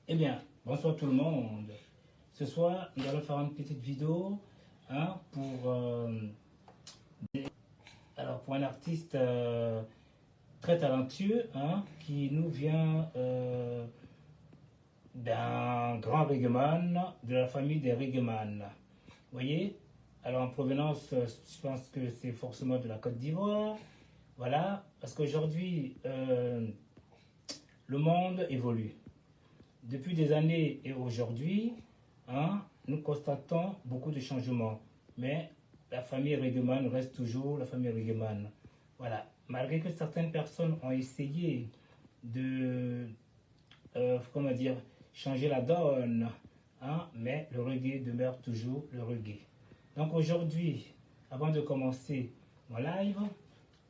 Eh bien, bonsoir tout le monde. Ce soir, nous allons faire une petite vidéo pour un artiste très talentueux qui nous vient d'un grand reggaeman, de la famille des reggaeman. Vous voyez? Alors en provenance, je pense que c'est forcément de la Côte d'Ivoire. Voilà, parce qu'aujourd'hui, le monde évolue. Depuis des années et aujourd'hui, nous constatons beaucoup de changements. Mais la famille Reggaeman reste toujours la famille Reggaeman. Voilà. Malgré que certaines personnes ont essayé de changer la donne, mais le reggae demeure toujours le reggae. Donc aujourd'hui, avant de commencer mon live,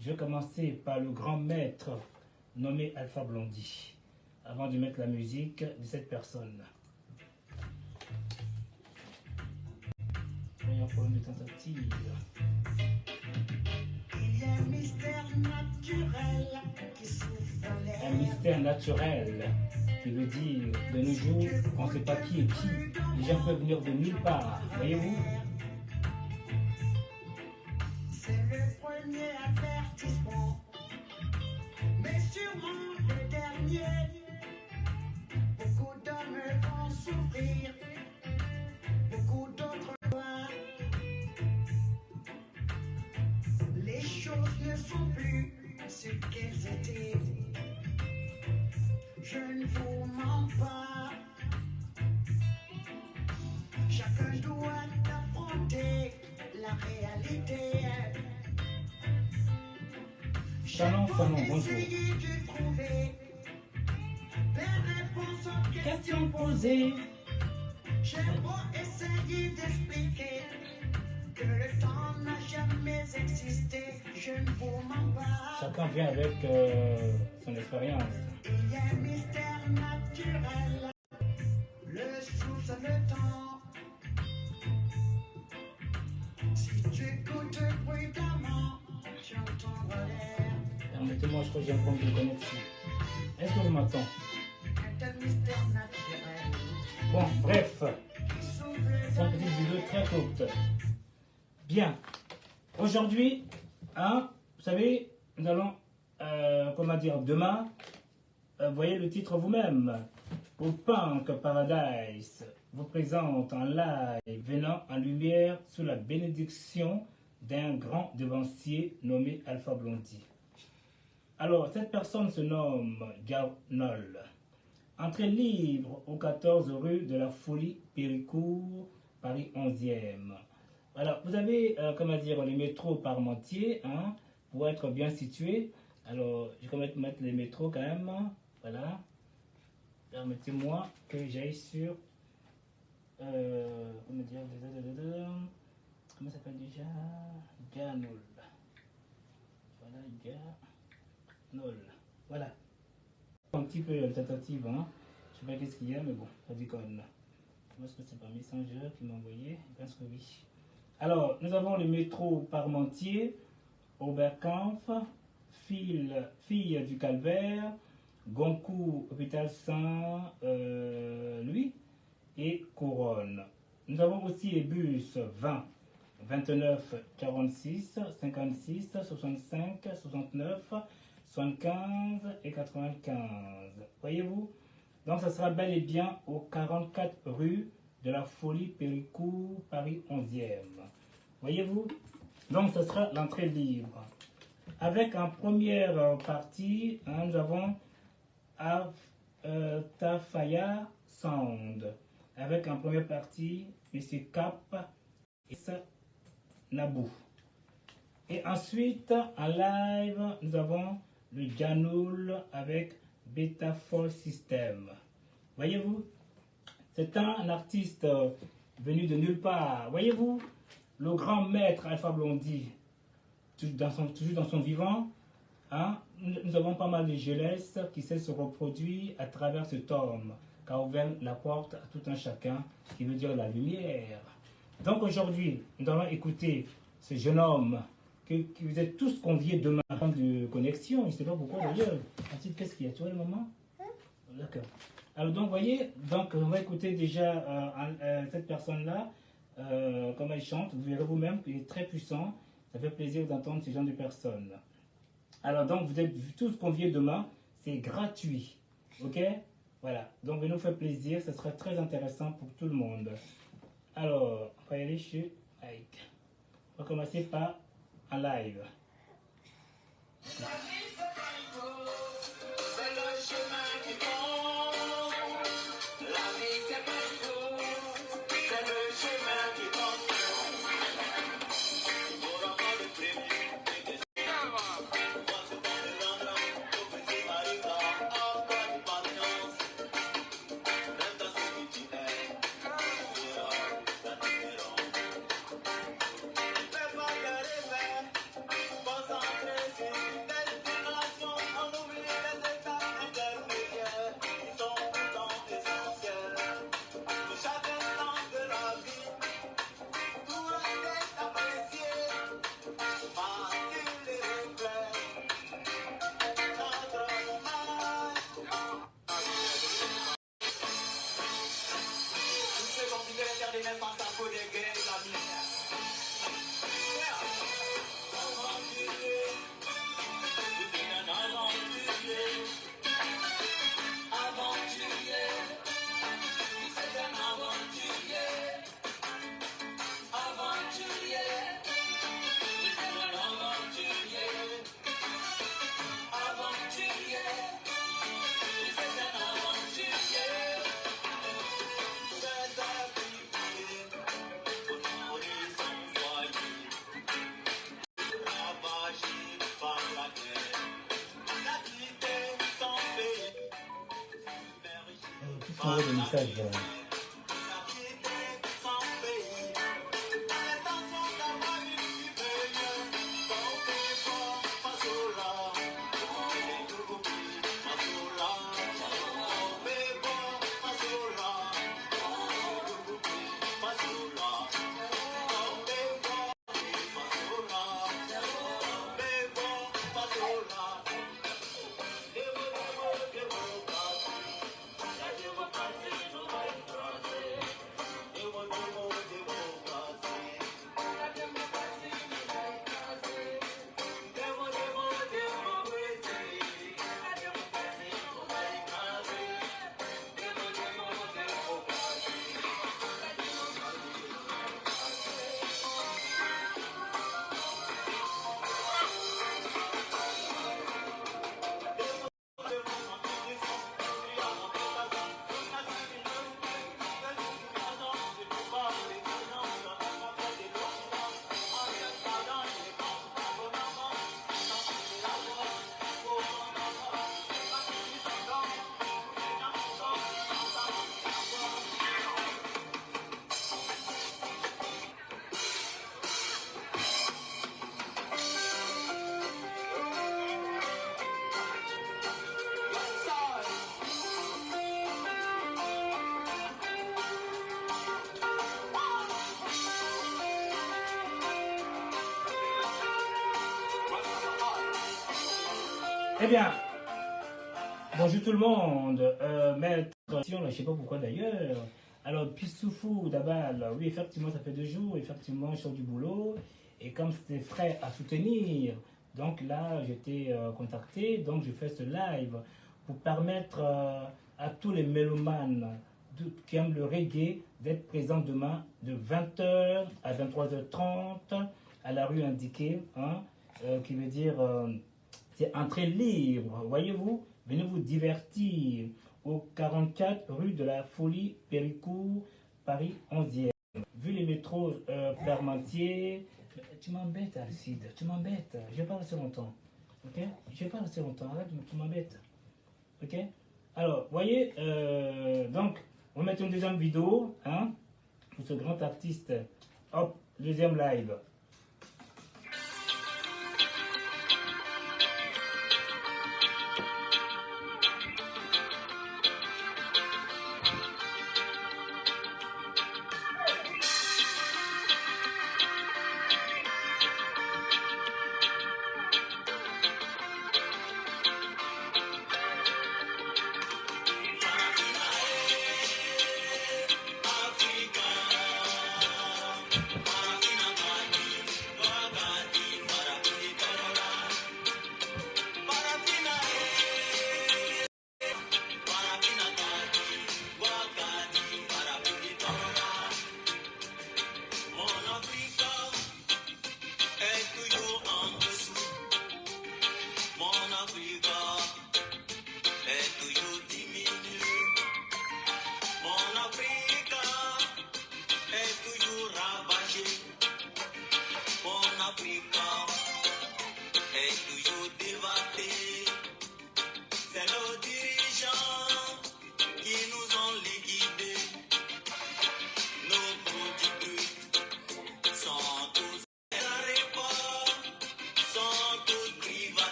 je vais commencer par le grand maître nommé Alpha Blondy, avant de mettre la musique de cette personne. Voyons pour une tentative. Il y a un mystère naturel qui souffle dans l'air. Un mystère naturel qui veut dire de nos jours, on ne sait pas qui est qui. Les gens peuvent venir de nulle part, voyez-vous? C'est le premier avertissement, mais sûrement le dernier. Beaucoup d'hommes vont souffrir, beaucoup d'autres voir. Les choses ne sont plus ce qu'elles étaient. Je ne vous mens pas. Chacun doit affronter la réalité. Shalom, shalom, bonjour. Essayer de trouver les réponses aux Question posée. J'ai beau essayer d'expliquer que le temps n'a jamais existé. Je ne vous mens pas. Chacun vient avec son expérience. Il y a un mystère naturel. Le souffle, le temps. Si tu écoutes prudemment, tu entendras l'air. Permettez-moi, je crois que j'ai un problème de connexion. Est-ce que vous m'entendez? Un tel mystère naturel. Bon, bref, Qui souffle c'est une petite vidéo très courte. Bien, aujourd'hui, vous savez, nous allons, demain, vous voyez le titre vous-même, au Punk Paradise vous présente en live, venant en lumière sous la bénédiction d'un grand devancier nommé Alpha Blondy. Alors, cette personne se nomme Garnol. Entrée libre au 14 rue de la Folie, Péricourt, Paris 11e. Voilà, vous avez, les métros Parmentier, pour être bien situé. Alors, je vais mettre les métros quand même. Voilà. Permettez-moi que j'aille sur... comment ça s'appelle déjà? Ganol. Voilà, Ganol. Voilà. Un petit peu la tentative, Je sais pas qu'est-ce qu'il y a, mais bon, ça déconne. Je pense que c'est pas Messenger qui m'a envoyé. Je pense que oui. Alors, nous avons le métro Parmentier, Oberkampf, Fille du Calvaire, Goncourt, Hôpital Saint-Louis et Couronne. Nous avons aussi les bus 20, 29, 46, 56, 65, 69, 75 et 95. Voyez-vous? Donc, ça sera bel et bien au 44 rue de la Folie, Péricourt, Paris 11e. Voyez-vous? Donc, ce sera l'entrée libre. Avec en première partie, nous avons Tafaya Sound. Avec en première partie, M. Cap et Nabou. Et ensuite, en live, nous avons le Janoul avec Beta Fall System. Voyez-vous? C'est un artiste venu de nulle part. Voyez-vous? Le grand maître Alpha Blondy, toujours dans son vivant, nous avons pas mal de jeunesse qui sait se reproduire à travers cet homme, qui a ouvert la porte à tout un chacun, qui veut dire la lumière. Donc aujourd'hui, nous allons écouter ce jeune homme que vous êtes tous conviés demain de connexion. Je ne sais pas pourquoi d'ailleurs. Ensuite, qu'est-ce qu'il y a? Tu vois le moment? D'accord. Alors donc, vous voyez, donc on va écouter déjà cette personne-là, comment elle chante. Vous verrez vous-même qu'il est très puissant. Ça fait plaisir d'entendre ce genre de personnes. Alors donc, vous êtes tous conviés demain. C'est gratuit. Ok? Voilà. Donc, venez nous faire plaisir. Ce sera très intéressant pour tout le monde. Alors, on va y aller chez Mike. On va commencer par un live. La vie c'est pas une course, c'est le chemin qui compte. La vie c'est pas une course, c'est le chemin qui compte. Pour avoir le premier, et des on va se faire le lendemain, au petit arriva, à pas de patience. Reste à ce que tu es, tu verras la différence. Fais pas de rêver. Concentré sur une destination, on oublie les étapes intermédiaires qui sont pourtant essentielles. De chaque instant de la vie, tout reste apprécié, facile et reflète notre image. Tous ceux qui ont fini les derniers sans sa peau des gays, la misère. Aventurier, vous êtes un aventurier. Aventurier, vous êtes un aventurier. Aventurier, vous êtes un aventurier. Aventurier, vous êtes un aventurier. Très appliqué, honorer son foyer. Ravagé par la guerre, la quitter son pays. Tout ce qu'on veut de message. La quitter son pays. L'intention d'avoir une vie meilleure. Portez fort face au larmes. Et tout oublie face au larmes. Portez fort face au larmes. Et tout oublie face au larmes. Portez fort face au larmes. Portez fort face au larmes. La démocratie nous va écraser. Démocratie, la démocratie nous va écraser. Démocratie, la démocratie nous va écraser. Eh bien, bonjour tout le monde. Maître, je ne sais pas pourquoi d'ailleurs. Alors, Pissoufou d'Abal, oui, effectivement, ça fait 2 jours. Effectivement, je sors du boulot. Et comme c'était frais à soutenir, donc là, j'étais contacté. Donc, je fais ce live pour permettre à tous les mélomanes qui aiment le reggae d'être présents demain de 20h à 23h30 à la rue indiquée, hein, qui veut dire c'est entrée libre, voyez-vous, venez vous divertir au 44 rue de la Folie Péricourt, Paris 11e. Vu les métros Parmentier, tu m'embêtes Alcide, tu m'embêtes, je vais pas rester longtemps, ok? Je vais pas rester longtemps, arrête, tu m'embêtes, ok? Alors, voyez, donc, on va mettre une deuxième vidéo, hein, pour ce grand artiste. Hop, deuxième live.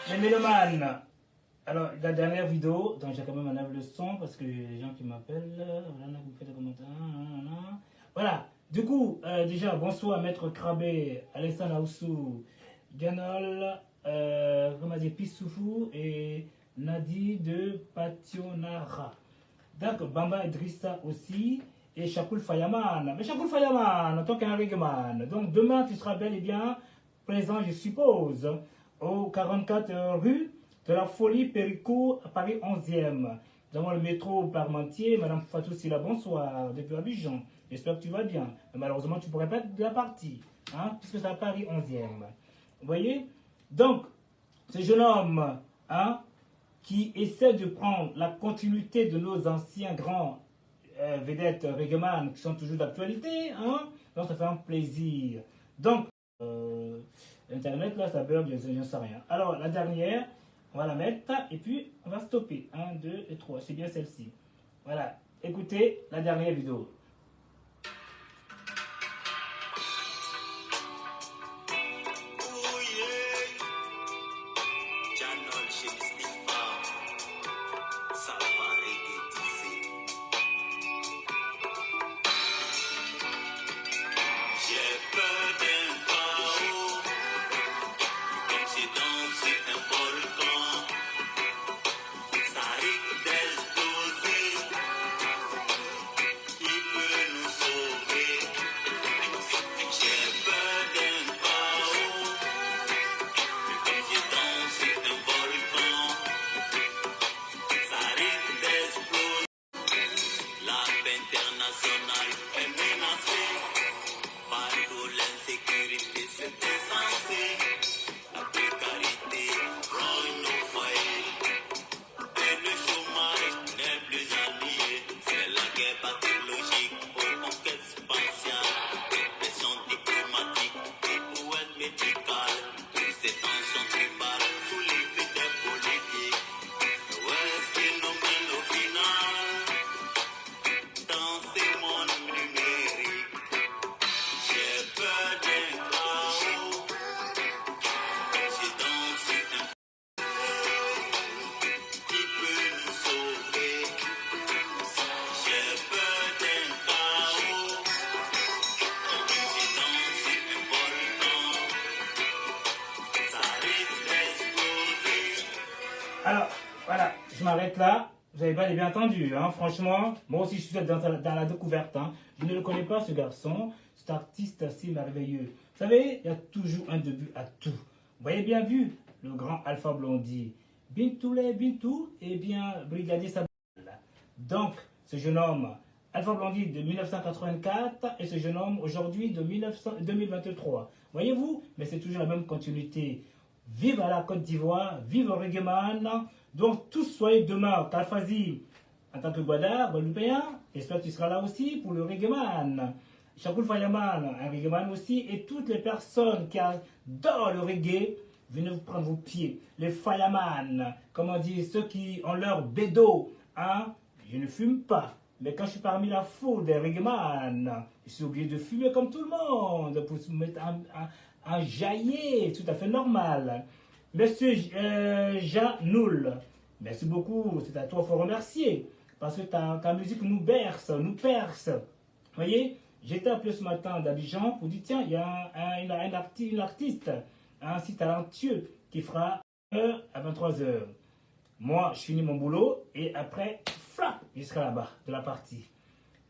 Les mélomanes. Alors, la dernière vidéo, donc j'ai quand même enlevé le son parce que les gens qui m'appellent, voilà, vous faites des commentaires. Voilà, du coup, déjà, bonsoir, Maître Krabé, Alexandre Aoussou, Ganol, comment dire, Pissoufou et Nadi de Pationara. Donc, Bamba Idrissa aussi et Chakoul Fayaman. Mais Chakoul Fayaman, en tant qu'un règlement. Donc, demain, tu seras bel et bien présent, je suppose, au 44 rue de la Folie Péricot à Paris 11e. Nous avons le métro Parmentier, Madame Fatou Silla, bonsoir, depuis Abidjan. J'espère que tu vas bien. Mais malheureusement, tu ne pourrais pas être de la partie, hein, puisque c'est à Paris 11e. Vous voyez? Donc, ce jeune homme, hein, qui essaie de prendre la continuité de nos anciens grands vedettes réglemans qui sont toujours d'actualité, hein, donc ça fait un plaisir. Donc, Internet, là, ça bug, je ne sais rien. Alors, la dernière, on va la mettre et puis on va stopper. 1, 2 et 3. C'est bien celle-ci. Voilà. Écoutez la dernière vidéo. Il peut je m'arrête là. Vous avez pas bien entendu, hein, franchement. Moi aussi, je suis dans la découverte. Hein. Je ne le connais pas, ce garçon. Cet artiste assez merveilleux. Vous savez, il y a toujours un début à tout. Vous voyez bien vu, le grand Alpha Blondy. Bintou les Bintou, eh bien, Brigadier Sabal. Donc, ce jeune homme, Alpha Blondy de 1984, et ce jeune homme aujourd'hui de 2023. Voyez-vous, mais c'est toujours la même continuité. Vive à la Côte d'Ivoire, vive au Reggaeman. Donc, tous soyez demain, Kalfazi, en tant que Guadeloupéen, j'espère que tu seras là aussi pour le Reggaeman. Chakoul Fayaman, un Reggaeman aussi, et toutes les personnes qui adorent le reggae, venez vous prendre vos pieds. Les Fireman, comme on dit, ceux qui ont leur bédo, hein, je ne fume pas. Mais quand je suis parmi la foule des Reggaeman, je suis obligé de fumer comme tout le monde pour se mettre en jaillet, tout à fait normal. Monsieur Jean Noul, merci beaucoup, c'est à toi qu'il faut remercier. Parce que ta musique nous berce, nous perce. Vous voyez, j'étais appelé ce matin d'Abidjan pour dire tiens, il y a un artiste, un si talentueux qui fera 1h à 23h. Moi, je finis mon boulot et après, flap, je serai là-bas de la partie.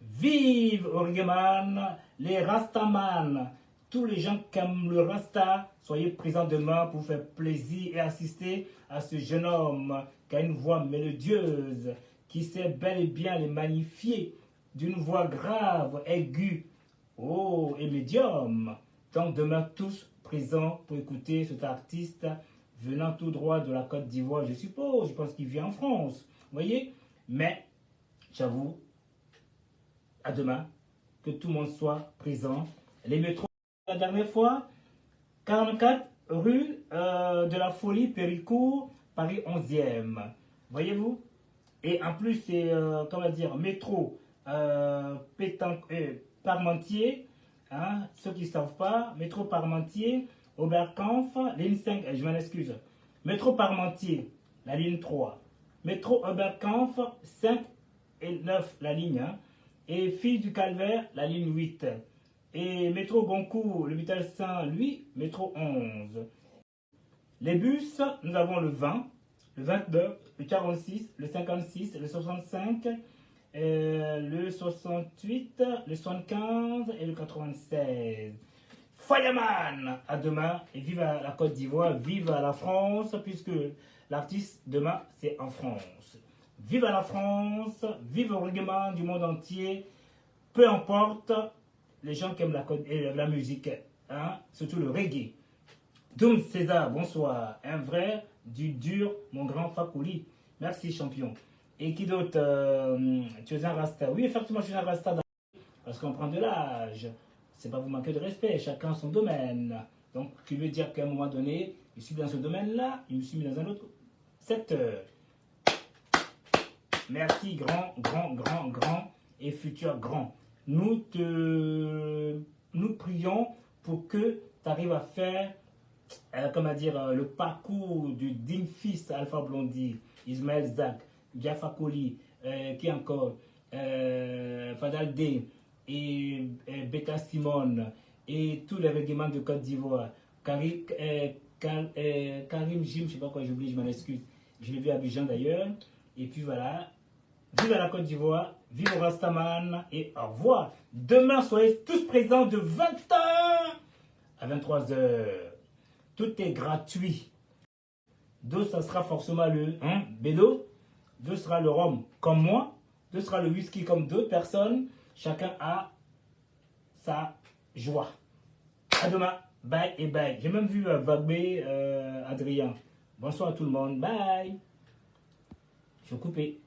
Vive Origeman, les Rastaman, tous les gens qui aiment le Rasta, soyez présents demain pour faire plaisir et assister à ce jeune homme qui a une voix mélodieuse, qui sait bel et bien les magnifier d'une voix grave, aiguë, oh, et médium. Donc demain, tous présents pour écouter cet artiste venant tout droit de la Côte d'Ivoire, je suppose. Je pense qu'il vit en France, vous voyez. Mais, j'avoue, à demain, que tout le monde soit présent. Les métros, la dernière fois, 44 rue de la Folie, Péricourt, Paris 11e. Voyez-vous? Et en plus, c'est, comment dire, métro Parmentier, hein, ceux qui ne savent pas, métro Parmentier, Oberkampf, ligne 5, je m'en excuse. Métro Parmentier, la ligne 3. Métro Oberkampf, 5 et 9, la ligne 1. Et Fille du Calvaire, la ligne 8. Et métro Goncourt, l'hôpital Saint-Louis, métro 11. Les bus, nous avons le 20, le 29, le 46, le 56, le 65, le 68, le 75 et le 96. Fireman, à demain, et vive à la Côte d'Ivoire, vive à la France, puisque l'artiste demain, c'est en France. Vive à la France, vive au Reggaeman du monde entier, peu importe les gens qui aiment la musique, hein, surtout le reggae. Doum César, bonsoir. Un vrai, du dur, mon grand Fakouli. Merci, champion. Et qui d'autre? Tu es un rasta? Oui, effectivement, je suis un rasta. Parce qu'on prend de l'âge. C'est pas vous manquer de respect. Chacun son domaine. Donc, qui veut dire qu'à un moment donné, je suis dans ce domaine-là, je me suis mis dans un autre secteur. Merci, grand et futur grand. Nous prions pour que tu arrives à faire comment dire, le parcours du digne fils Alpha Blondy, Ismaël Zak, Jaffa Koli, qui encore, Fadal D, et Beta Simone, et tous les règlements de Côte d'Ivoire, Karim Jim, je ne sais pas quoi j'oublie, je m'en excuse, je l'ai vu à Abidjan d'ailleurs, et puis voilà, vive à la Côte d'Ivoire, vive au Rastaman, et au revoir. Demain, soyez tous présents de 20h à 23h. Tout est gratuit. Deux, ça sera forcément le bédo. Deux sera le rhum comme moi. Deux sera le whisky comme d'autres personnes. Chacun a sa joie. À demain. Bye et bye. J'ai même vu Vagbe Adrien. Bonsoir à tout le monde. Bye. Je vais couper.